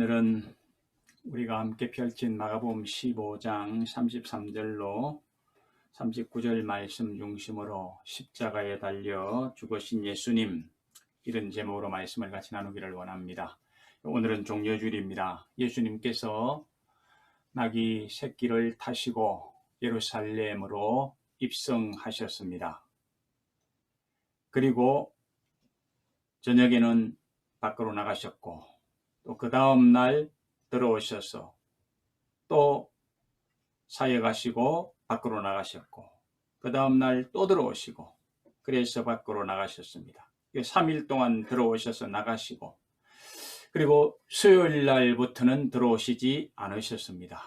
오늘은 우리가 함께 펼친 마가복음 15장 33절로 39절 말씀 중심으로 십자가에 달려 죽으신 예수님, 이런 제목으로 말씀을 같이 나누기를 원합니다. 오늘은 종려주일입니다. 예수님께서 나귀 새끼를 타시고 예루살렘으로 입성하셨습니다. 그리고 저녁에는 밖으로 나가셨고, 또 그 다음 날 들어오셔서 또 사역하시고 밖으로 나가셨고, 그 다음 날 또 들어오시고, 그래서 밖으로 나가셨습니다. 3일 동안 들어오셔서 나가시고, 그리고 수요일 날부터는 들어오시지 않으셨습니다.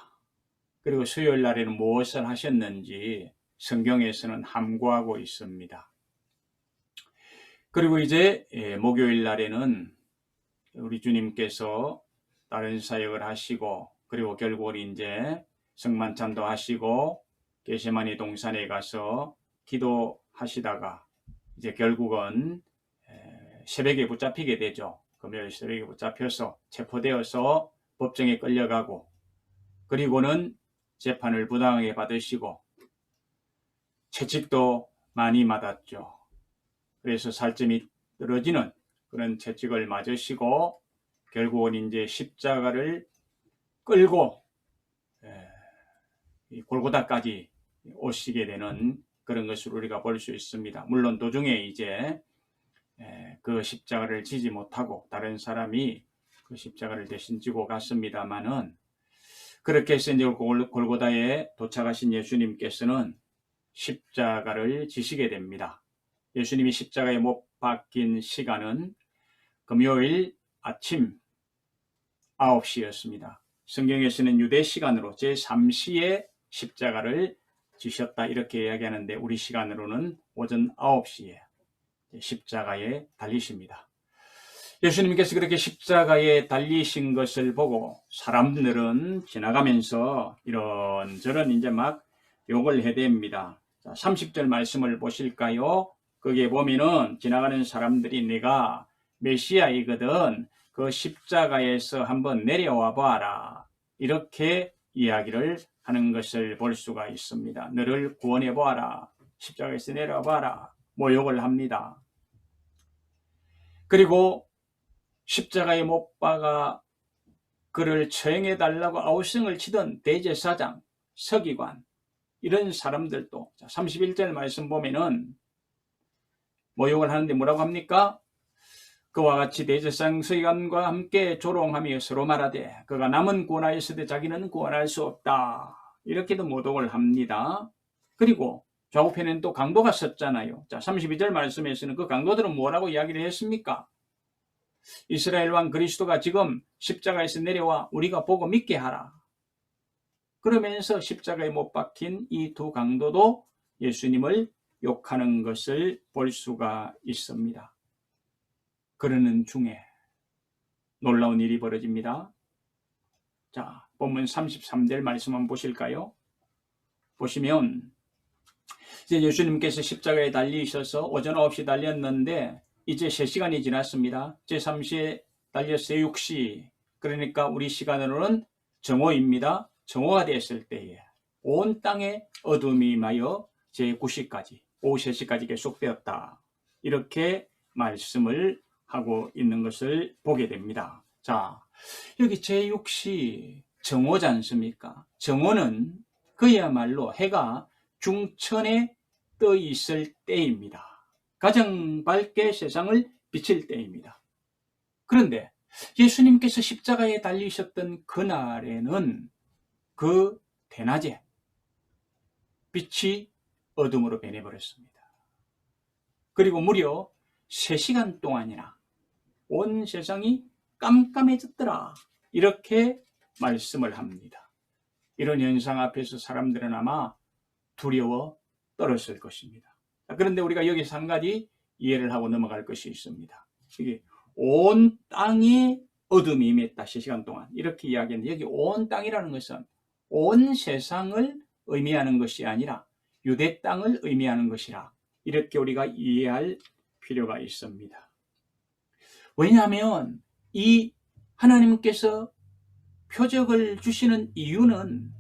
그리고 수요일 날에는 무엇을 하셨는지 성경에서는 함구하고 있습니다. 그리고 이제 목요일 날에는 우리 주님께서 다른 사역을 하시고, 그리고 결국은 이제 성만찬도 하시고 겟세마네 동산에 가서 기도하시다가 이제 결국은 새벽에 붙잡히게 되죠. 금요일 새벽에 붙잡혀서 체포되어서 법정에 끌려가고, 그리고는 재판을 부당하게 받으시고 채찍도 많이 맞았죠. 그래서 살점이 떨어지는 그런 채찍을 맞으시고 결국은 이제 십자가를 끌고 골고다까지 오시게 되는 그런 것을 우리가 볼 수 있습니다. 물론 도중에 이제 그 십자가를 지지 못하고 다른 사람이 그 십자가를 대신 지고 갔습니다만은, 그렇게 해서 이제 골고다에 도착하신 예수님께서는 십자가를 지시게 됩니다. 예수님이 십자가에 못 박힌 시간은 금요일 아침 9시였습니다. 성경에서는 유대 시간으로 제3시에 십자가를 지셨다 이렇게 이야기하는데, 우리 시간으로는 오전 9시에 십자가에 달리십니다. 예수님께서 그렇게 십자가에 달리신 것을 보고 사람들은 지나가면서 이런저런 이제 막 욕을 해댑니다. 30절 말씀을 보실까요? 거기에 보면은 지나가는 사람들이 네가 메시아이거든, 그 십자가에서 한번 내려와 봐라, 이렇게 이야기를 하는 것을 볼 수가 있습니다. 너를 구원해 보아라, 십자가에서 내려와 봐라, 모욕을 합니다. 그리고 십자가에 못 박아 그를 처형해 달라고 아우성을 치던 대제사장, 서기관, 이런 사람들도 31절 말씀 보면은 모욕을 하는데 뭐라고 합니까? 그와 같이 대제사장 서기관과 함께 조롱하며 서로 말하되 그가 남은 구원하였으되 자기는 구원할 수 없다, 이렇게도 모독을 합니다. 그리고 좌우편에는 또 강도가 섰잖아요. 32절 말씀에서는 그 강도들은 뭐라고 이야기를 했습니까? 이스라엘 왕 그리스도가 지금 십자가에서 내려와 우리가 보고 믿게 하라. 그러면서 십자가에 못 박힌 이 두 강도도 예수님을 욕하는 것을 볼 수가 있습니다. 그러는 중에 놀라운 일이 벌어집니다. 자, 본문 33절 말씀 한번 보실까요? 보시면 이제 예수님께서 십자가에 달리셔서 오전 9시 달렸는데 이제 3시간이 지났습니다. 제3시에 달렸어요. 6시. 그러니까 우리 시간으로는 정오입니다. 정오가 됐을 때에 온 땅에 어둠이 임하여 제9시까지, 오후 3시까지 계속되었다, 이렇게 말씀을 하고 있는 것을 보게 됩니다. 자, 여기 제6시 정오지 않습니까? 정오는 그야말로 해가 중천에 떠 있을 때입니다. 가장 밝게 세상을 비칠 때입니다. 그런데 예수님께서 십자가에 달리셨던 그날에는 그 대낮에 빛이 어둠으로 변해버렸습니다. 그리고 무려 3시간 동안이나 온 세상이 깜깜해졌더라, 이렇게 말씀을 합니다. 이런 현상 앞에서 사람들은 아마 두려워 떨었을 것입니다. 그런데 우리가 여기서 한 가지 이해를 하고 넘어갈 것이 있습니다. 이게 온 땅이 어둠이 임했다 3시간 동안, 이렇게 이야기하는데, 여기 온 땅이라는 것은 온 세상을 의미하는 것이 아니라 유대 땅을 의미하는 것이라, 이렇게 우리가 이해할 필요가 있습니다. 왜냐하면 이 하나님께서 표적을 주시는 이유는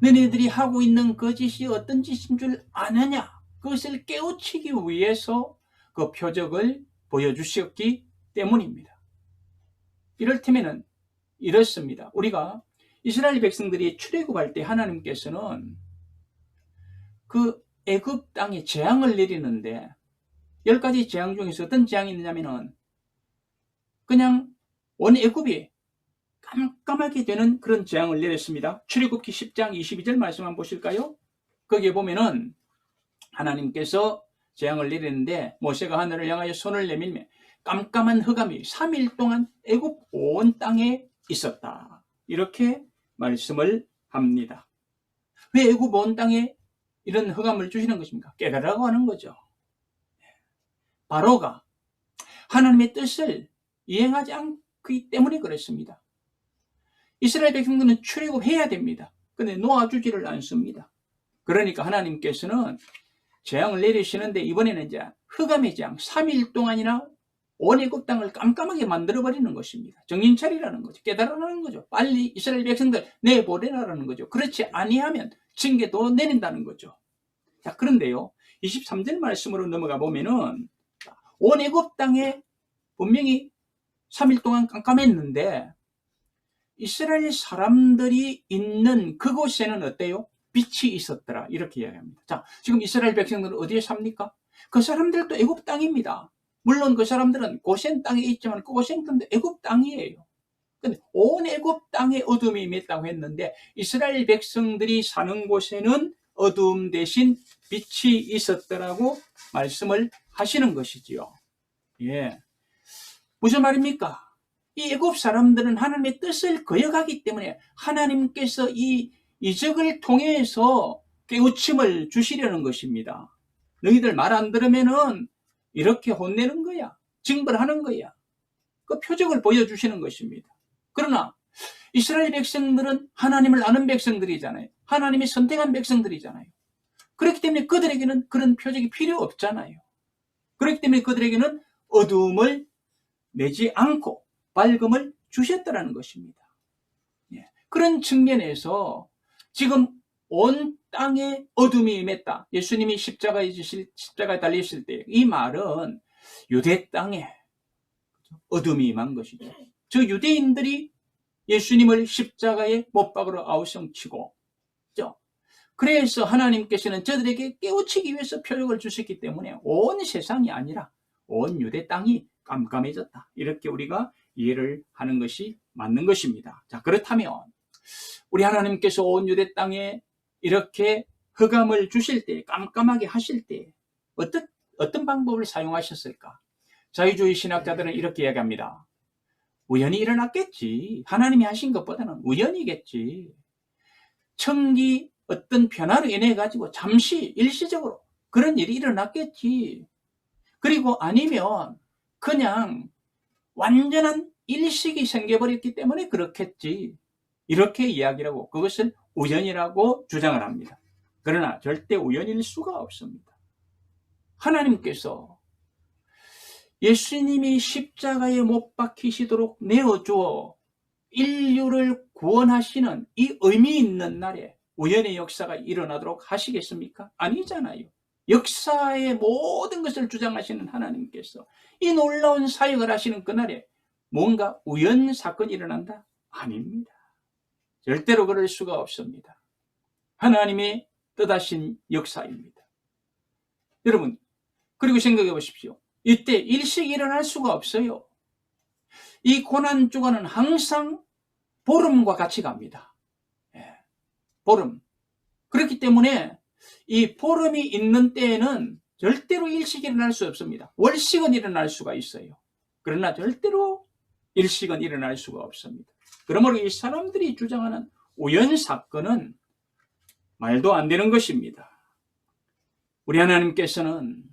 너희들이 하고 있는 그 짓이 어떤 짓인 줄 아느냐? 그것을 깨우치기 위해서 그 표적을 보여주셨기 때문입니다. 이를테면 이렇습니다. 우리가 이스라엘 백성들이 출애굽할 때 하나님께서는 그 애굽 땅에 재앙을 내리는데 10가지 재앙 중에서 어떤 재앙이 있느냐면은 그냥 온 애굽이 깜깜하게 되는 그런 재앙을 내렸습니다. 출애굽기 10장 22절 말씀 한번 보실까요? 거기에 보면은 하나님께서 재앙을 내리는데 모세가 하늘을 향하여 손을 내밀며 깜깜한 흑암이 3일 동안 애굽 온 땅에 있었다. 이렇게 말씀을 합니다. 왜 애굽 온 땅에 이런 흑암을 주시는 것입니까? 깨달으라고 하는 거죠. 바로가 하나님의 뜻을 이행하지 않기 때문에 그렇습니다. 이스라엘 백성들은 출애굽해야 됩니다. 그런데 놓아주지를 않습니다. 그러니까 하나님께서는 재앙을 내리시는데 이번에는 이제 흑암의 재앙 3일 동안이나 온 애굽 땅을 깜깜하게 만들어버리는 것입니다. 정신 차리라는 거죠. 깨달으라는 거죠. 빨리 이스라엘 백성들 내보내라는 거죠. 그렇지 아니하면 징계도 내린다는 거죠. 자, 그런데요 23절 말씀으로 넘어가 보면은 온 애굽 땅에 분명히 3일 동안 깜깜했는데 이스라엘 사람들이 있는 그곳에는 어때요? 빛이 있었더라. 이렇게 이야기합니다. 자, 지금 이스라엘 백성들은 어디에 삽니까? 그 사람들도 애굽 땅입니다. 물론 그 사람들은 고센 땅에 있지만 그 고센 땅도 애굽 땅이에요. 근데 온 애굽 땅에 어둠이 임했다고 했는데 이스라엘 백성들이 사는 곳에는 어둠 대신 빛이 있었더라고 말씀을 하시는 것이지요. 예. 무슨 말입니까? 이 애굽 사람들은 하나님의 뜻을 거역하기 때문에 하나님께서 이 이적을 통해서 깨우침을 주시려는 것입니다. 너희들 말 안 들으면은 이렇게 혼내는 거야. 징벌하는 거야. 그 표적을 보여주시는 것입니다. 그러나 이스라엘 백성들은 하나님을 아는 백성들이잖아요. 하나님이 선택한 백성들이잖아요. 그렇기 때문에 그들에게는 그런 표적이 필요 없잖아요. 그렇기 때문에 그들에게는 어두움을 내지 않고 밝음을 주셨다는 것입니다. 예. 그런 측면에서 지금 온 땅에 어둠이 임했다. 예수님이 십자가에 달리실 때 이 말은 유대 땅에 어둠이 임한 것이죠. 저 유대인들이 예수님을 십자가에 못 박으러 아우성치고 그래서 하나님께서는 저들에게 깨우치기 위해서 표적을 주셨기 때문에 온 세상이 아니라 온 유대 땅이 깜깜해졌다. 이렇게 우리가 이해를 하는 것이 맞는 것입니다. 자, 그렇다면 우리 하나님께서 온 유대 땅에 이렇게 흑암을 주실 때, 깜깜하게 하실 때 어떤 방법을 사용하셨을까? 자유주의 신학자들은 이렇게 이야기합니다. 우연히 일어났겠지. 하나님이 하신 것보다는 우연이겠지. 천기 어떤 변화로 인해 가지고 잠시 일시적으로 그런 일이 일어났겠지. 그리고 아니면 그냥 완전한 일식이 생겨버렸기 때문에 그렇겠지. 이렇게 이야기하고 그것을 우연이라고 주장을 합니다. 그러나 절대 우연일 수가 없습니다. 하나님께서 예수님이 십자가에 못 박히시도록 내어주어 인류를 구원하시는 이 의미 있는 날에 우연의 역사가 일어나도록 하시겠습니까? 아니잖아요. 역사의 모든 것을 주장하시는 하나님께서 이 놀라운 사역을 하시는 그날에 뭔가 우연 사건이 일어난다? 아닙니다. 절대로 그럴 수가 없습니다. 하나님의 뜻하신 역사입니다. 여러분, 그리고 생각해 보십시오. 이때 일식이 일어날 수가 없어요. 이 고난주간은 항상 보름과 같이 갑니다. 보름. 그렇기 때문에 이 보름이 있는 때에는 절대로 일식이 일어날 수 없습니다. 월식은 일어날 수가 있어요. 그러나 절대로 일식은 일어날 수가 없습니다. 그러므로 이 사람들이 주장하는 우연사건은 말도 안 되는 것입니다. 우리 하나님께서는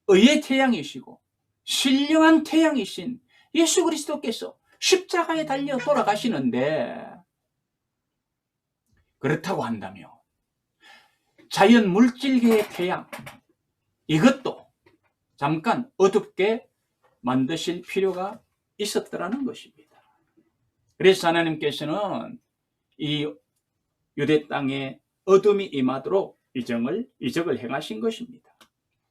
의의 태양이시고 신령한 태양이신 예수 그리스도께서 십자가에 달려 돌아가시는데 그렇다고 한다면 자연 물질계의 태양 이것도 잠깐 어둡게 만드실 필요가 있었더라는 것입니다. 그래서 하나님께서는 이 유대 땅에 어둠이 임하도록 이적을 행하신 것입니다.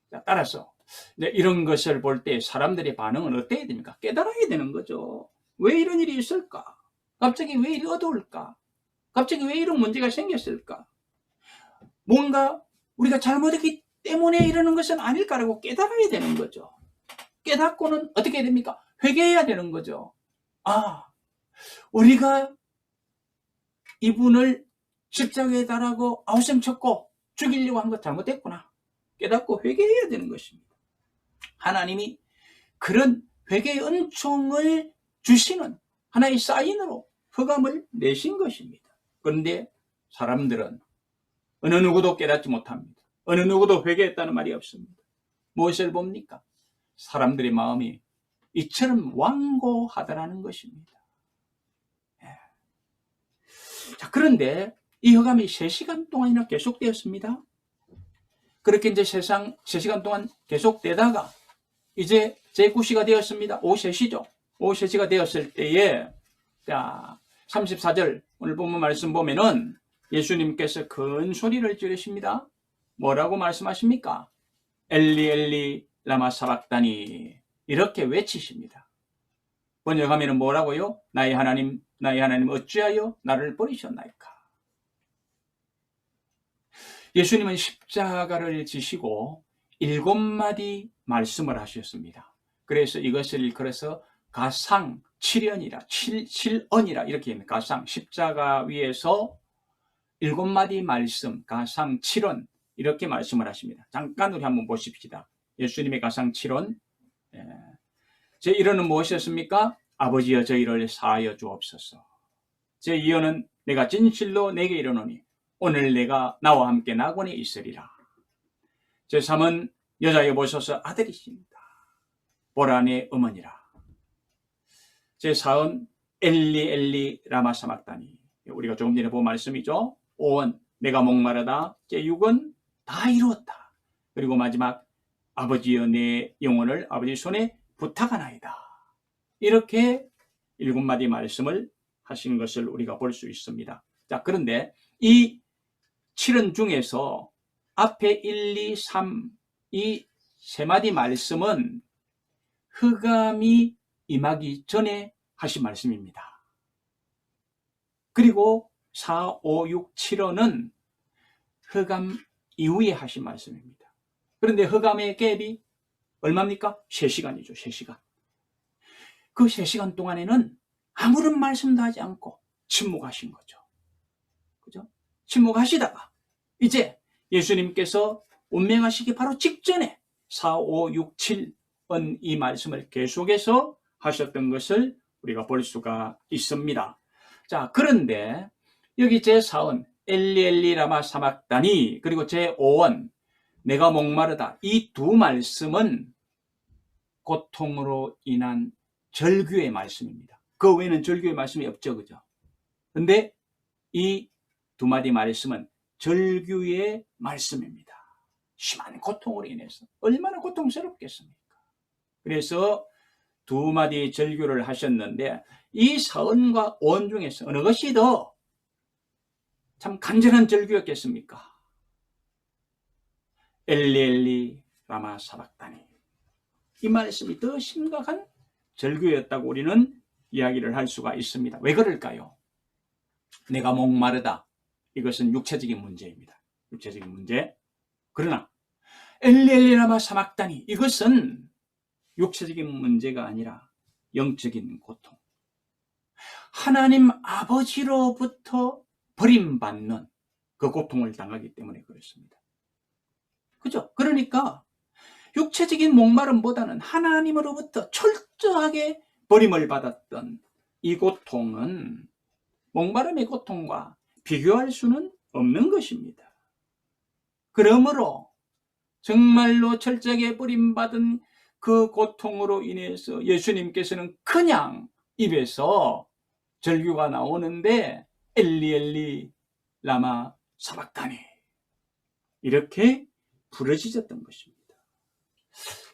자, 따라서 이런 것을 볼 때 사람들의 반응은 어때야 됩니까? 깨달아야 되는 거죠. 왜 이런 일이 있을까? 갑자기 왜 이리 어두울까? 갑자기 왜 이런 문제가 생겼을까? 뭔가 우리가 잘못했기 때문에 이러는 것은 아닐까라고 깨달아야 되는 거죠. 깨닫고는 어떻게 해야 됩니까? 회개해야 되는 거죠. 아, 우리가 이분을 십자가에 달하고 아우성 쳤고 죽이려고 한 것 잘못했구나. 깨닫고 회개해야 되는 것입니다. 하나님이 그런 회개의 은총을 주시는 하나의 사인으로 흑암을 내신 것입니다. 그런데 사람들은 어느 누구도 깨닫지 못합니다. 어느 누구도 회개했다는 말이 없습니다. 무엇을 봅니까? 사람들의 마음이 이처럼 완고하다라는 것입니다. 자, 그런데 이 흑암이 3시간 동안이나 계속되었습니다. 그렇게 이제 3시간 동안 계속되다가 이제 제9시가 되었습니다. 오후 3시죠. 오후 3시가 되었을 때에, 자, 34절 오늘 본문 말씀 보면은 예수님께서 큰 소리를 지르십니다. 뭐라고 말씀하십니까? 엘리 엘리 라마 사박다니, 이렇게 외치십니다. 번역하면 뭐라고요? 나의 하나님 어찌하여 나를 버리셨나이까? 예수님은 십자가를 지시고 7마디 말씀을 하셨습니다. 그래서 이것을 일컬어서 가상 7언이라 7언이라 이렇게 합니다. 가상, 십자가 위에서 7마디 말씀, 가상 7언, 이렇게 말씀을 하십니다. 잠깐 우리 한번 보십시다. 예수님의 가상 7언. 제1언은 무엇이었습니까? 아버지여 저희를 사하여 주옵소서. 제2언은 내가 진실로 내게 이르노니 오늘 내가 나와 함께 낙원에 있으리라. 제3은 여자여 보소서 아들이십니다. 보라 내 어머니라. 제4은 엘리 엘리 라마 사박다니, 우리가 조금 전에 본 말씀이죠. 5은 내가 목마르다. 제6은 다 이루었다. 그리고 마지막 아버지여 내 영혼을 아버지 손에 부탁하나이다. 이렇게 7마디 말씀을 하신 것을 우리가 볼 수 있습니다. 자, 그런데 이 7은 중에서 앞에 1, 2, 3, 이 3마디 말씀은 흑암이 임하기 전에 하신 말씀입니다. 그리고 4, 5, 6, 7호는 흑암 이후에 하신 말씀입니다. 그런데 흑암의 갭이 얼마입니까? 3시간이죠. 3시간. 그 3시간 동안에는 아무런 말씀도 하지 않고 침묵하신 거죠. 그죠? 침묵하시다가 이제 예수님께서 운명하시기 바로 직전에 4, 5, 6, 7은 이 말씀을 계속해서 하셨던 것을 우리가 볼 수가 있습니다. 자, 그런데 여기 제4은 엘리 엘리 라마 사박다니, 그리고 제5은 내가 목마르다, 이 두 말씀은 고통으로 인한 절규의 말씀입니다. 그 외에는 절규의 말씀이 없죠. 그죠? 근데 이 두 마디 말씀은 절규의 말씀입니다. 심한 고통으로 인해서 얼마나 고통스럽겠습니까? 그래서 두 마디 절규를 하셨는데 이 사언과 오언 중에서 어느 것이 더 참 간절한 절규였겠습니까? 엘리 엘리 라마 사박다니, 이 말씀이 더 심각한 절규였다고 우리는 이야기를 할 수가 있습니다. 왜 그럴까요? 내가 목마르다, 이것은 육체적인 문제입니다. 육체적인 문제. 그러나 엘리 엘리 라마 사박다니, 이것은 육체적인 문제가 아니라 영적인 고통, 하나님 아버지로부터 버림받는 그 고통을 당하기 때문에 그렇습니다. 그죠? 그러니까 육체적인 목마름보다는 하나님으로부터 철저하게 버림을 받았던 이 고통은 목마름의 고통과 비교할 수는 없는 것입니다. 그러므로 정말로 철저하게 버림받은 그 고통으로 인해서 예수님께서는 그냥 입에서 절규가 나오는데 엘리 엘리 라마 사박다니, 이렇게 부르짖었던 것입니다.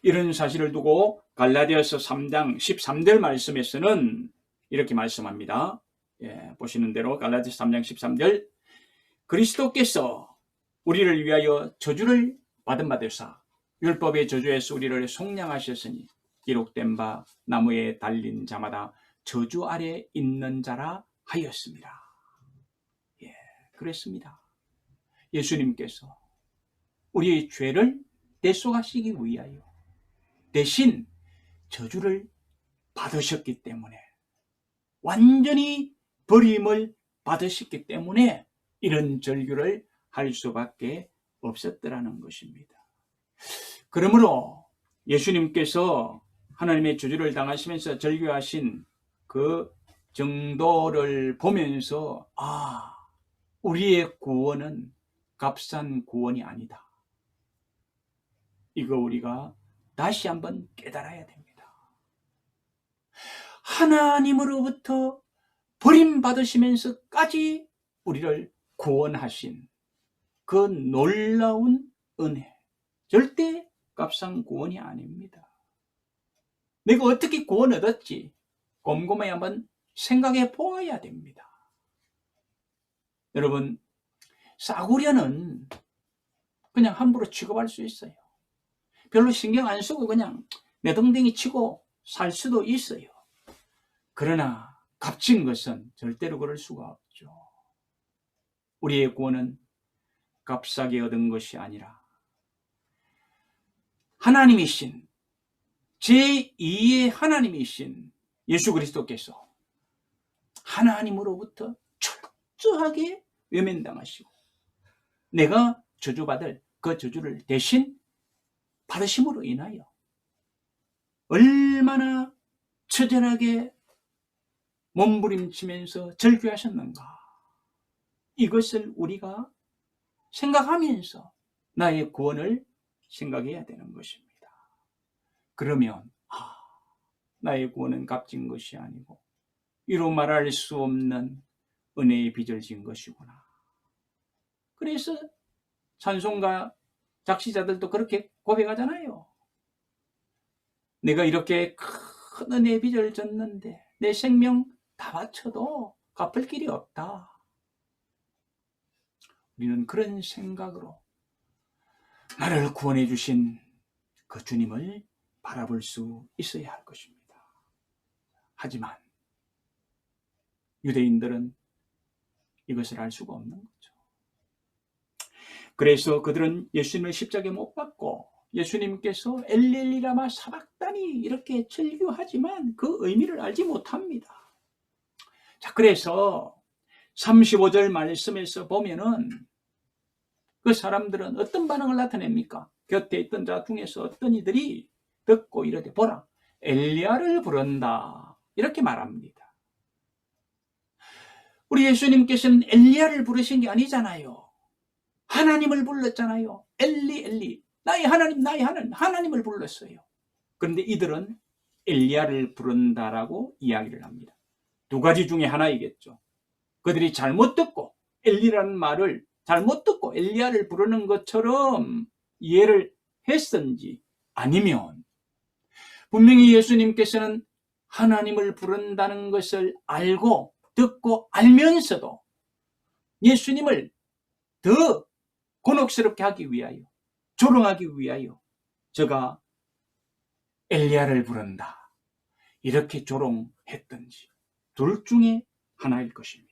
이런 사실을 두고 갈라디아서 3장 13절 말씀에서는 이렇게 말씀합니다. 보시는 대로 갈라디아서 3장 13절 그리스도께서 우리를 위하여 저주를 받은 바 되사 율법의 저주에서 우리를 속량하셨으니 기록된 바 나무에 달린 자마다 저주 아래 있는 자라 하였습니다. 그랬습니다. 예수님께서 우리의 죄를 대속하시기 위하여 대신 저주를 받으셨기 때문에, 완전히 버림을 받으셨기 때문에 이런 절규를 할 수밖에 없었더라는 것입니다. 그러므로 예수님께서 하나님의 저주를 당하시면서 절규하신 그 정도를 보면서 우리의 구원은 값싼 구원이 아니다. 이거 우리가 다시 한번 깨달아야 됩니다. 하나님으로부터 버림받으시면서까지 우리를 구원하신 그 놀라운 은혜, 절대 값싼 구원이 아닙니다. 내가 어떻게 구원 얻었지? 곰곰이 한번 생각해 보아야 됩니다. 여러분, 싸구려는 그냥 함부로 취급할 수 있어요. 별로 신경 안 쓰고 그냥 내동댕이 치고 살 수도 있어요. 그러나 값진 것은 절대로 그럴 수가 없죠. 우리의 구원은 값싸게 얻은 것이 아니라 하나님이신, 제2의 하나님이신 예수 그리스도께서 하나님으로부터 철저하게 외면당하시고 내가 저주받을 그 저주를 대신 받으심으로 인하여 얼마나 처절하게 몸부림치면서 절규하셨는가, 이것을 우리가 생각하면서 나의 구원을 생각해야 되는 것입니다. 그러면 나의 구원은 값진 것이 아니고 이루 말할 수 없는 은혜에 빚어진 것이구나. 그래서 찬송가 작시자들도 그렇게 고백하잖아요. 내가 이렇게 큰 은혜에 빚을 졌는데 내 생명 다 바쳐도 갚을 길이 없다. 우리는 그런 생각으로 나를 구원해 주신 그 주님을 바라볼 수 있어야 할 것입니다. 하지만 유대인들은 이것을 알 수가 없는 거죠. 그래서 그들은 예수님을 십자가에 못 박고 예수님께서 엘리 라마 사박다니 이렇게 절규하지만 그 의미를 알지 못합니다. 자, 그래서 35절 말씀에서 보면은 그 사람들은 어떤 반응을 나타냅니까? 곁에 있던 자 중에서 어떤 이들이 듣고 이르되 보라 엘리야를 부른다 이렇게 말합니다. 우리 예수님께서는 엘리야를 부르신 게 아니잖아요. 하나님을 불렀잖아요. 엘리 엘리 나의 하나님 나의 하나님을 불렀어요. 그런데 이들은 엘리야를 부른다라고 이야기를 합니다. 두 가지 중에 하나이겠죠. 그들이 잘못 듣고 엘리라는 말을 잘못 듣고 엘리야를 부르는 것처럼 이해를 했는지, 아니면 분명히 예수님께서는 하나님을 부른다는 것을 알고 듣고 알면서도 예수님을 더 곤혹스럽게 하기 위하여, 조롱하기 위하여 저가 엘리야를 부른다 이렇게 조롱했던지, 둘 중에 하나일 것입니다.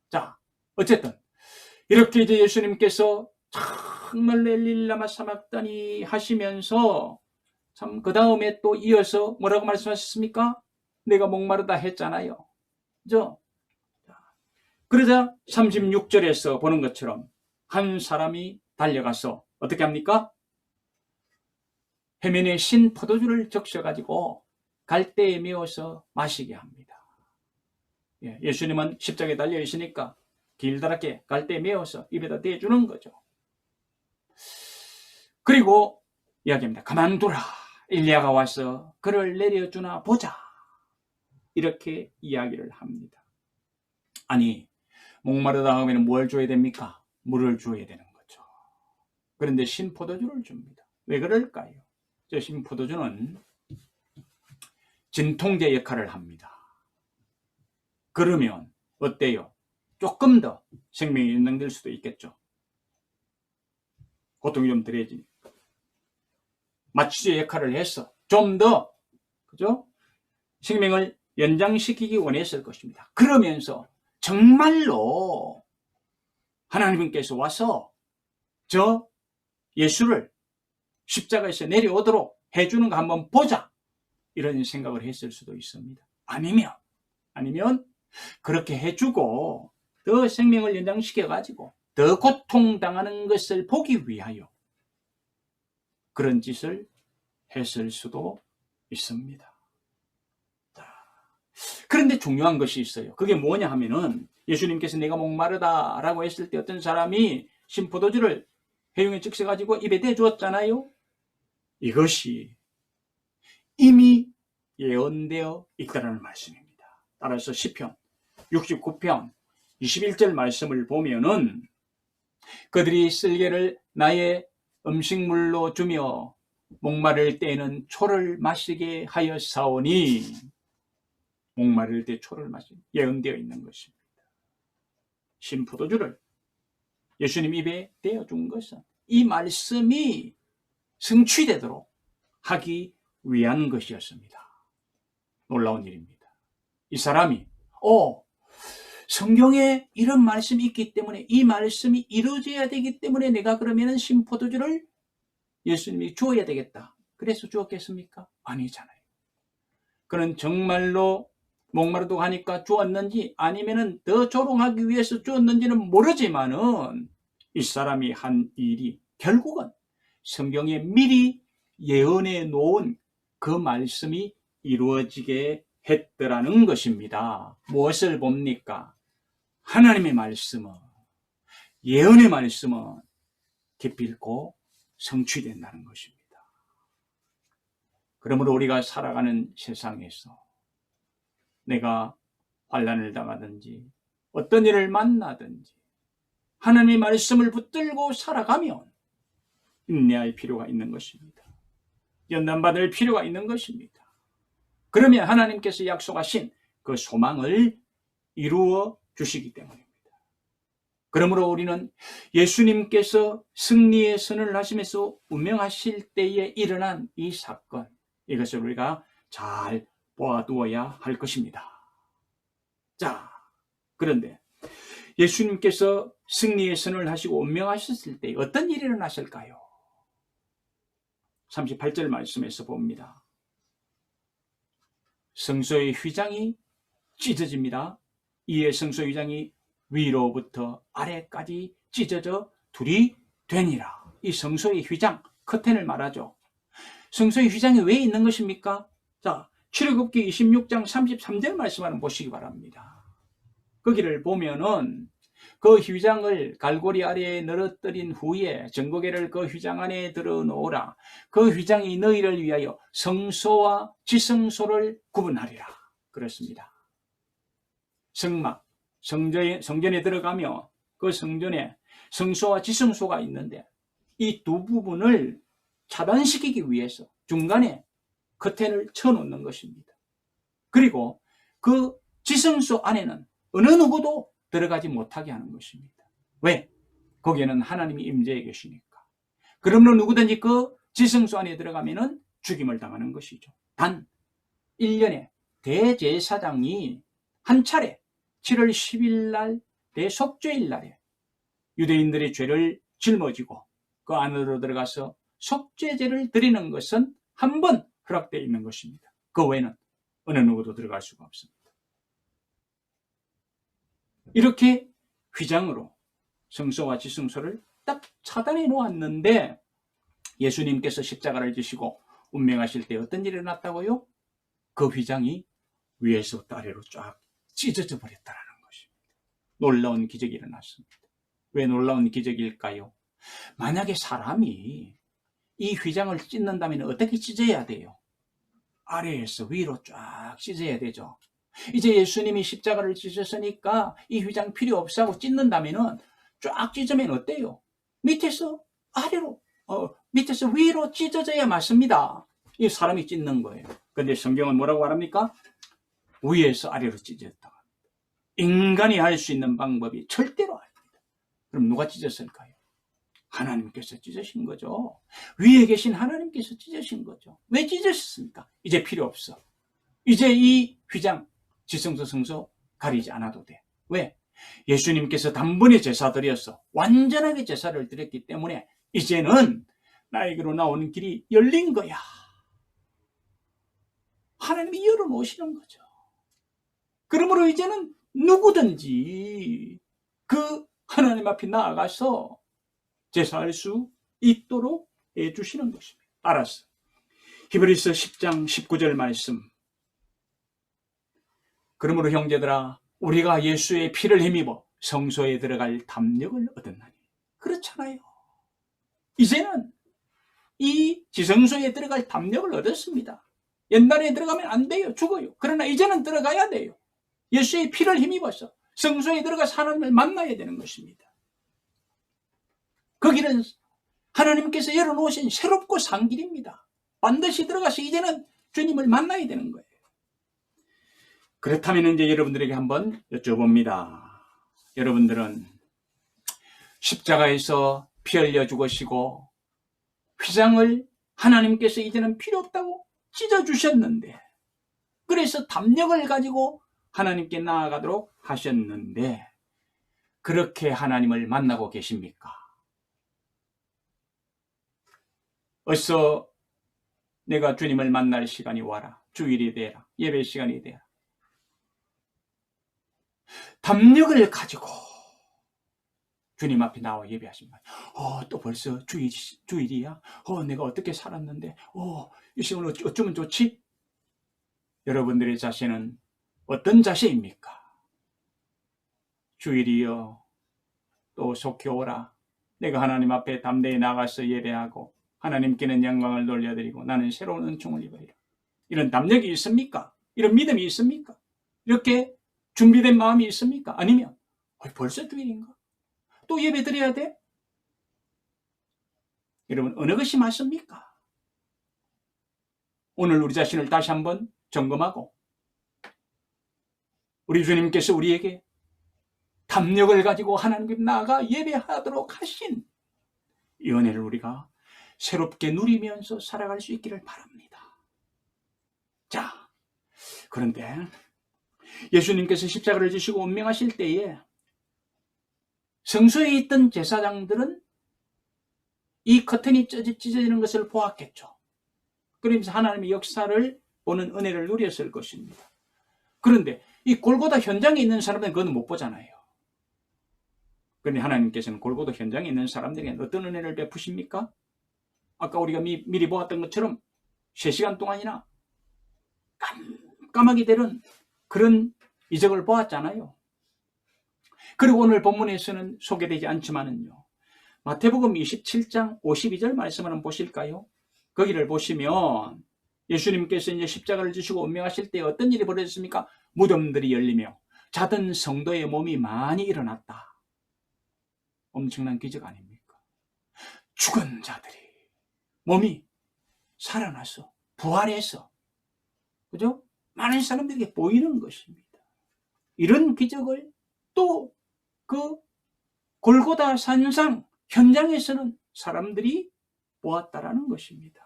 자, 어쨌든 이렇게 이제 예수님께서 정말 엘리라마 사막다니 하시면서 참 그 다음에 또 이어서 뭐라고 말씀하셨습니까? 내가 목마르다 했잖아요. 그죠? 그러자 36절에서 보는 것처럼 한 사람이 달려가서 어떻게 합니까? 해면에 신 포도주를 적셔가지고 갈대에 메워서 마시게 합니다. 예수님은 십자가에 달려 있으니까 길다랗게 갈대에 메워서 입에다 대주는 거죠. 그리고 이야기합니다. 가만두라. 엘리야가 와서 그를 내려주나 보자. 이렇게 이야기를 합니다. 아니, 목마르다 하면 뭘 줘야 됩니까? 물을 줘야 되는 거죠. 그런데 신포도주를 줍니다. 왜 그럴까요? 저 신포도주는 진통제 역할을 합니다. 그러면 어때요? 조금 더 생명이 연장될 수도 있겠죠. 고통이 좀 덜해지니까. 마취제 역할을 해서 좀 더, 그죠? 생명을 연장시키기 원했을 것입니다. 그러면서 정말로 하나님께서 와서 저 예수를 십자가에서 내려오도록 해주는 거 한번 보자, 이런 생각을 했을 수도 있습니다. 아니면 그렇게 해주고 더 생명을 연장시켜가지고 더 고통당하는 것을 보기 위하여 그런 짓을 했을 수도 있습니다. 그런데 중요한 것이 있어요. 그게 뭐냐 하면은, 예수님께서 내가 목마르다 라고 했을 때 어떤 사람이 신포도주를 해용에 적셔가지고 입에 대주었잖아요. 이것이 이미 예언되어 있다는 말씀입니다. 따라서 시편 69편 21절 말씀을 보면은, 그들이 쓸개를 나의 음식물로 주며 목마를 때에는 초를 마시게 하였사오니, 목마를 때 초를 마시게 예언되어 있는 것입니다. 신포도주를 예수님 입에 대어준 것은 이 말씀이 성취되도록 하기 위한 것이었습니다. 놀라운 일입니다. 이 사람이 성경에 이런 말씀이 있기 때문에, 이 말씀이 이루어져야 되기 때문에 내가 그러면 신포도주를 예수님이 주어야 되겠다, 그래서 주었겠습니까? 아니잖아요. 그는 정말로 목마르다고 하니까 주었는지 아니면은 더 조롱하기 위해서 주었는지는 모르지만은, 이 사람이 한 일이 결국은 성경에 미리 예언해 놓은 그 말씀이 이루어지게 했더라는 것입니다. 무엇을 봅니까? 하나님의 말씀은, 예언의 말씀은 기필코 성취된다는 것입니다. 그러므로 우리가 살아가는 세상에서 내가 환난을 당하든지 어떤 일을 만나든지 하나님의 말씀을 붙들고 살아가면 인내할 필요가 있는 것입니다. 연단받을 필요가 있는 것입니다. 그러면 하나님께서 약속하신 그 소망을 이루어 주시기 때문입니다. 그러므로 우리는 예수님께서 승리의 선을 하시면서 운명하실 때에 일어난 이 사건, 이것을 우리가 잘 보아두어야 할 것입니다. 자, 그런데 예수님께서 승리의 선을 하시고 운명하셨을 때 어떤 일이 일어나실까요? 38절 말씀에서 봅니다. 성소의 휘장이 찢어집니다. 이에 성소의 휘장이 위로부터 아래까지 찢어져 둘이 되니라. 이 성소의 휘장, 커튼을 말하죠. 성소의 휘장이 왜 있는 것입니까? 자, 출애굽기 26장 33절 말씀 한번 보시기 바랍니다. 거기를 보면은 그 휘장을 갈고리 아래에 늘어뜨린 후에 정고개를 그 휘장 안에 들어 놓으라. 그 휘장이 너희를 위하여 성소와 지성소를 구분하리라. 그렇습니다. 성막, 성전에 들어가며 그 성전에 성소와 지성소가 있는데, 이 두 부분을 차단시키기 위해서 중간에 커튼을 쳐놓는 것입니다. 그리고 그 지성소 안에는 어느 누구도 들어가지 못하게 하는 것입니다. 왜? 거기에는 하나님이 임재해 계시니까. 그러므로 누구든지 그 지성소 안에 들어가면은 죽임을 당하는 것이죠. 단 1년에 대제사장이 한 차례 7월 10일 날 대속죄일 날에 유대인들의 죄를 짊어지고 그 안으로 들어가서 속죄제를 드리는 것은 한 번 허락되어 있는 것입니다. 그 외에는 어느 누구도 들어갈 수가 없습니다. 이렇게 휘장으로 성소와 지성소를 딱 차단해 놓았는데, 예수님께서 십자가를 지시고 운명하실 때 어떤 일이 일어났다고요? 그 휘장이 위에서부터 아래로 쫙 찢어져 버렸다는 것입니다. 놀라운 기적이 일어났습니다. 왜 놀라운 기적일까요? 만약에 사람이 이 휘장을 찢는다면 어떻게 찢어야 돼요? 아래에서 위로 쫙 찢어야 되죠. 이제 예수님이 십자가를 지셨으니까 이 휘장 필요 없어 하고 찢는다면 쫙 찢으면 어때요? 밑에서 아래로, 밑에서 위로 찢어져야 맞습니다. 이 사람이 찢는 거예요. 근데 성경은 뭐라고 말합니까? 위에서 아래로 찢어졌다. 인간이 할 수 있는 방법이 절대로 아닙니다. 그럼 누가 찢었을까요? 하나님께서 찢으신 거죠. 위에 계신 하나님께서 찢으신 거죠. 왜 찢으셨습니까? 이제 필요 없어. 이제 이 휘장, 지성소, 성소 가리지 않아도 돼. 왜? 예수님께서 단번에 제사 드려서 완전하게 제사를 드렸기 때문에 이제는 나에게로 나오는 길이 열린 거야. 하나님이 열어놓으시는 거죠. 그러므로 이제는 누구든지 그 하나님 앞에 나아가서 제사할 수 있도록 해주시는 것입니다. 알았어. 히브리서 10장 19절 말씀. 그러므로 형제들아, 우리가 예수의 피를 힘입어 성소에 들어갈 담력을 얻었나니. 그렇잖아요. 이제는 이 지성소에 들어갈 담력을 얻었습니다. 옛날에 들어가면 안 돼요. 죽어요. 그러나 이제는 들어가야 돼요. 예수의 피를 힘입어서 성소에 들어가서 하나님을 만나야 되는 것입니다. 거기는 하나님께서 열어놓으신 새롭고 산 길입니다. 반드시 들어가서 이제는 주님을 만나야 되는 거예요. 그렇다면 이제 여러분들에게 한번 여쭤봅니다. 여러분들은 십자가에서 피 흘려 죽으시고 휘장을 하나님께서 이제는 필요 없다고 찢어주셨는데, 그래서 담력을 가지고 하나님께 나아가도록 하셨는데, 그렇게 하나님을 만나고 계십니까? 어서 내가 주님을 만날 시간이 와라. 주일이 되라. 예배 시간이 되라. 담력을 가지고 주님 앞에 나와 예배하신 거예요. 또 벌써 주일이야? 내가 어떻게 살았는데? 이 시간을 어쩌면 좋지? 여러분들의 자세는 어떤 자세입니까? 주일이여, 또 속히 오라. 내가 하나님 앞에 담대히 나가서 예배하고 하나님께는 영광을 돌려드리고 나는 새로운 은총을 입으리라. 이런 담력이 있습니까? 이런 믿음이 있습니까? 이렇게 준비된 마음이 있습니까? 아니면 벌써 주일인가? 또 예배 드려야 돼? 여러분, 어느 것이 맞습니까? 오늘 우리 자신을 다시 한번 점검하고 우리 주님께서 우리에게 담력을 가지고 하나님께 나아가 예배하도록 하신 이 은혜를 우리가 새롭게 누리면서 살아갈 수 있기를 바랍니다. 자, 그런데 예수님께서 십자가를 지시고 운명하실 때에 성소에 있던 제사장들은 이 커튼이 찢어지는 것을 보았겠죠. 그러면서 하나님의 역사를 보는 은혜를 누렸을 것입니다. 그런데 이 골고다 현장에 있는 사람들은 그건 못 보잖아요. 그런데 하나님께서는 골고다 현장에 있는 사람들에게 어떤 은혜를 베푸십니까? 아까 우리가 미리 보았던 것처럼 3시간 동안이나 깜깜하게 되는 그런 이적을 보았잖아요. 그리고 오늘 본문에서는 소개되지 않지만은요, 마태복음 27장 52절 말씀을 한번 보실까요? 거기를 보시면 예수님께서 이제 십자가를 지시고 운명하실 때 어떤 일이 벌어졌습니까? 무덤들이 열리며 자던 성도의 몸이 많이 일어났다. 엄청난 기적 아닙니까? 죽은 자들이 몸이 살아나서 부활해서, 그죠? 많은 사람들에게 보이는 것입니다. 이런 기적을 또 그 골고다 산상 현장에서는 사람들이 보았다라는 것입니다.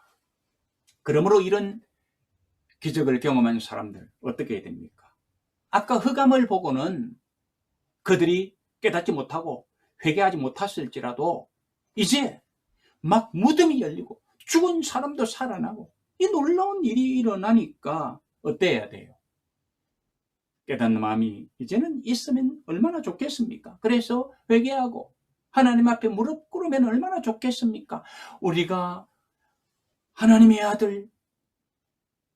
그러므로 이런 기적을 경험한 사람들 어떻게 해야 됩니까? 아까 흑암을 보고는 그들이 깨닫지 못하고 회개하지 못했을지라도 이제 막 무덤이 열리고 죽은 사람도 살아나고 이 놀라운 일이 일어나니까 어때야 돼요? 깨닫는 마음이 이제는 있으면 얼마나 좋겠습니까? 그래서 회개하고 하나님 앞에 무릎 꿇으면 얼마나 좋겠습니까? 우리가 하나님의 아들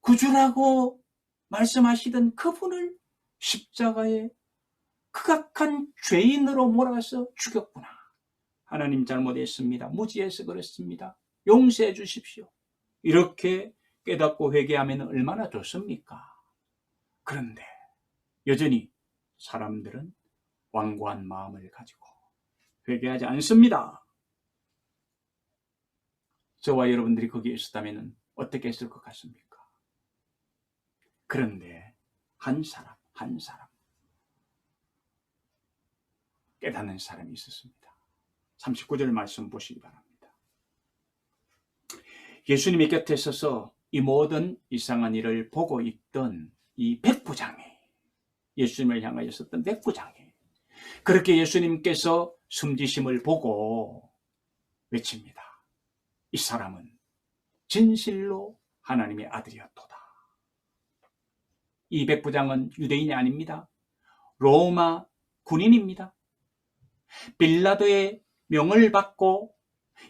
구주라고 말씀하시던 그분을 십자가에 극악한 죄인으로 몰아서 죽였구나. 하나님 잘못했습니다. 무지해서 그렇습니다. 용서해 주십시오. 이렇게 깨닫고 회개하면 얼마나 좋습니까? 그런데 여전히 사람들은 완고한 마음을 가지고 회개하지 않습니다. 저와 여러분들이 거기에 있었다면 어떻게 했을 것 같습니까? 그런데 한 사람 깨닫는 사람이 있었습니다. 39절 말씀 보시기 바랍니다. 예수님의 곁에 서서 이 모든 이상한 일을 보고 있던 이 백부장이, 예수님을 향하여 있었던 백부장이 그렇게 예수님께서 숨지심을 보고 외칩니다. 이 사람은 진실로 하나님의 아들이었도다. 이 백부장은 유대인이 아닙니다. 로마 군인입니다. 빌라도의 명을 받고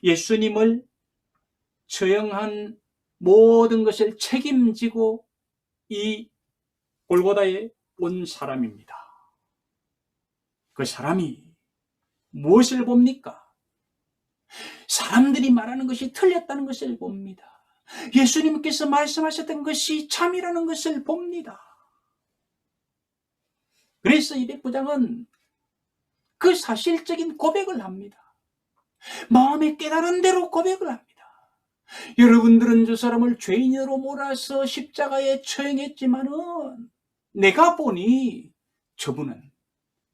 예수님을 처형한 모든 것을 책임지고 이 골고다에 온 사람입니다. 그 사람이 무엇을 봅니까? 사람들이 말하는 것이 틀렸다는 것을 봅니다. 예수님께서 말씀하셨던 것이 참이라는 것을 봅니다. 그래서 이 백부장은 그 사실적인 고백을 합니다. 마음에 깨달은 대로 고백을 합니다. 여러분들은 저 사람을 죄인으로 몰아서 십자가에 처형했지만은 내가 보니 저분은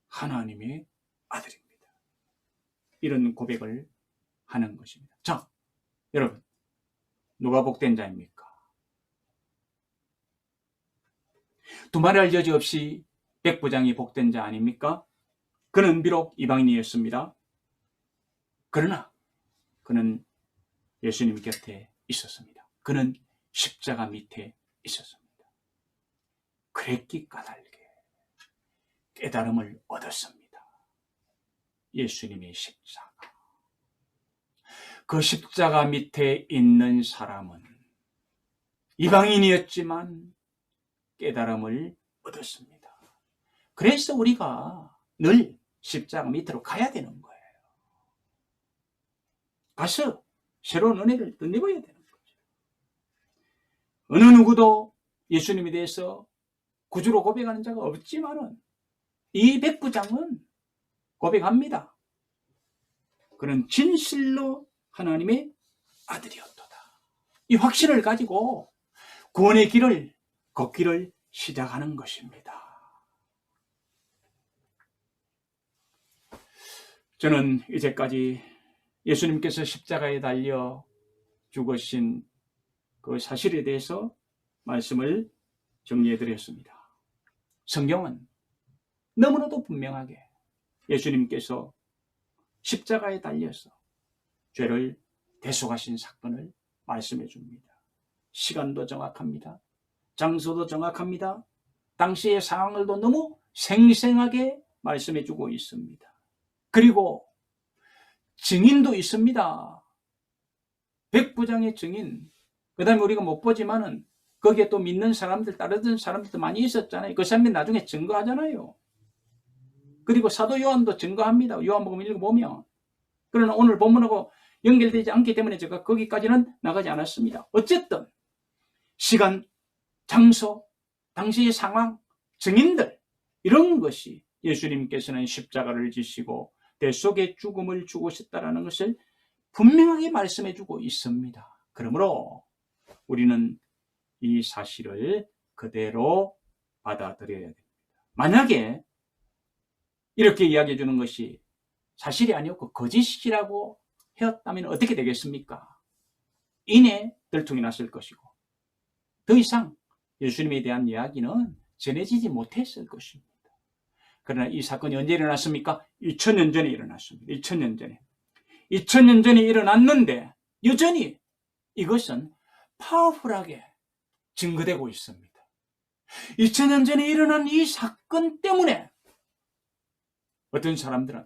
하나님의 아들입니다. 이런 고백을 하는 것입니다. 자, 여러분, 누가 복된 자입니까? 두말할 여지 없이 백부장이 복된 자 아닙니까? 그는 비록 이방인이었습니다. 그러나 그는 예수님 곁에 있었습니다. 그는 십자가 밑에 있었습니다. 그랬기 까닭에 깨달음을 얻었습니다. 예수님의 십자가. 그 십자가 밑에 있는 사람은 이방인이었지만 깨달음을 얻었습니다. 그래서 우리가 늘 십자가 밑으로 가야 되는 거예요. 가서 새로운 은혜를 덧입어야 되는 거죠. 어느 누구도 예수님에 대해서 구주로 고백하는 자가 없지만은 이 백부장은 고백합니다. 그는 진실로 하나님의 아들이었도다. 이 확신을 가지고 구원의 길을 걷기를 시작하는 것입니다. 저는 이제까지 예수님께서 십자가에 달려 죽으신 그 사실에 대해서 말씀을 정리해 드렸습니다. 성경은 너무나도 분명하게 예수님께서 십자가에 달려서 죄를 대속하신 사건을 말씀해 줍니다. 시간도 정확합니다. 장소도 정확합니다. 당시의 상황을도 너무 생생하게 말씀해 주고 있습니다. 그리고 증인도 있습니다. 백부장의 증인. 그 다음에 우리가 못 보지만은 거기에 또 믿는 사람들, 따르던 사람들도 많이 있었잖아요. 그 사람들이 나중에 증거하잖아요. 그리고 사도 요한도 증거합니다. 요한복음 읽어보면. 그러나 오늘 본문하고 연결되지 않기 때문에 제가 거기까지는 나가지 않았습니다. 어쨌든 시간, 장소, 당시의 상황, 증인들 이런 것이 예수님께서는 십자가를 지시고 대속의 죽음을 죽으셨다는 것을 분명하게 말씀해 주고 있습니다. 그러므로 우리는 이 사실을 그대로 받아들여야 됩니다. 만약에 이렇게 이야기해 주는 것이 사실이 아니었고 거짓이라고 하였다면 어떻게 되겠습니까? 이내 들통이 났을 것이고 더 이상 예수님에 대한 이야기는 전해지지 못했을 것입니다. 그러나 이 사건이 언제 일어났습니까? 2000년 전에 일어났습니다. 2000년 전에. 2000년 전에 일어났는데 여전히 이것은 파워풀하게 증거되고 있습니다. 2000년 전에 일어난 이 사건 때문에 어떤 사람들은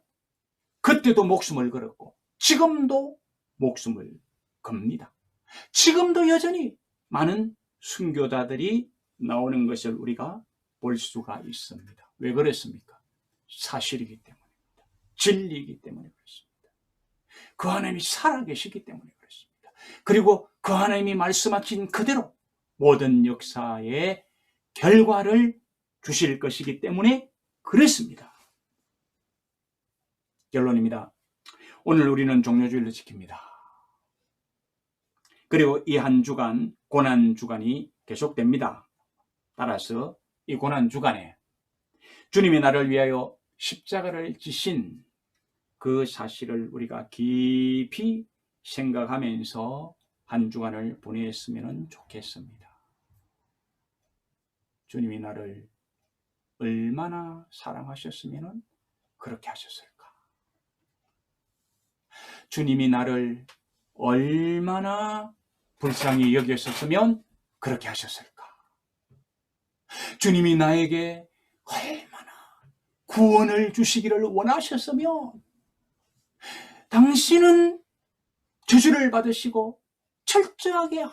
그때도 목숨을 걸었고 지금도 목숨을 겁니다. 지금도 여전히 많은 순교자들이 나오는 것을 우리가 볼 수가 있습니다. 왜 그랬습니까? 사실이기 때문입니다. 진리이기 때문에 그렇습니다. 그 하나님이 살아계시기 때문에 그렇습니다. 그리고 그 하나님이 말씀하신 그대로 모든 역사의 결과를 주실 것이기 때문에 그렇습니다. 결론입니다. 오늘 우리는 종료주일을 지킵니다. 그리고 이 한 주간 고난주간이 계속됩니다. 따라서 이 고난주간에 주님이 나를 위하여 십자가를 지신 그 사실을 우리가 깊이 생각하면서 한 주간을 보냈으면 좋겠습니다. 주님이 나를 얼마나 사랑하셨으면 그렇게 하셨을까? 주님이 나를 얼마나 불쌍히 여겼었으면 그렇게 하셨을까? 주님이 나에게 얼마나 구원을 주시기를 원하셨으면 당신은 저주를 받으시고 철저하게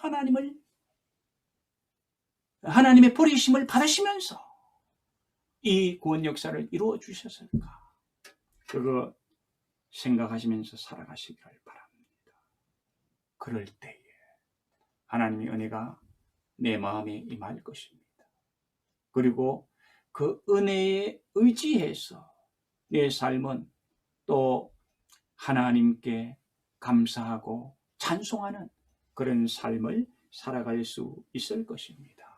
하나님의 버리심을 받으시면서 이 구원 역사를 이루어 주셨을까? 그거 생각하시면서 살아가시기를 바랍니다. 그럴 때에 하나님의 은혜가 내 마음에 임할 것입니다. 그리고 그 은혜에 의지해서 내 삶은 또 하나님께 감사하고 찬송하는 그런 삶을 살아갈 수 있을 것입니다.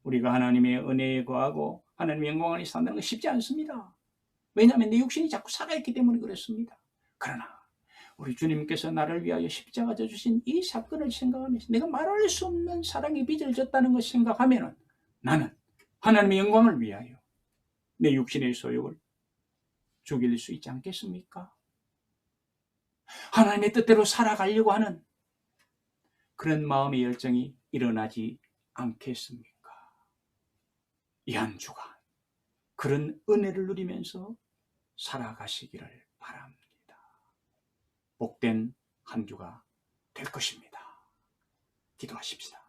우리가 하나님의 은혜에 거하고 하나님의 영광 안에 산다는 건 쉽지 않습니다. 왜냐하면 내 육신이 자꾸 살아있기 때문에 그렇습니다. 그러나 우리 주님께서 나를 위하여 십자가 져주신 이 사건을 생각하면서 내가 말할 수 없는 사랑의 빚을 졌다는 것을 생각하면 나는 하나님의 영광을 위하여 내 육신의 소욕을 죽일 수 있지 않겠습니까? 하나님의 뜻대로 살아가려고 하는 그런 마음의 열정이 일어나지 않겠습니까? 이 한 주간 그런 은혜를 누리면서 살아가시기를 바랍니다. 복된 한 주가 될 것입니다. 기도하십시다.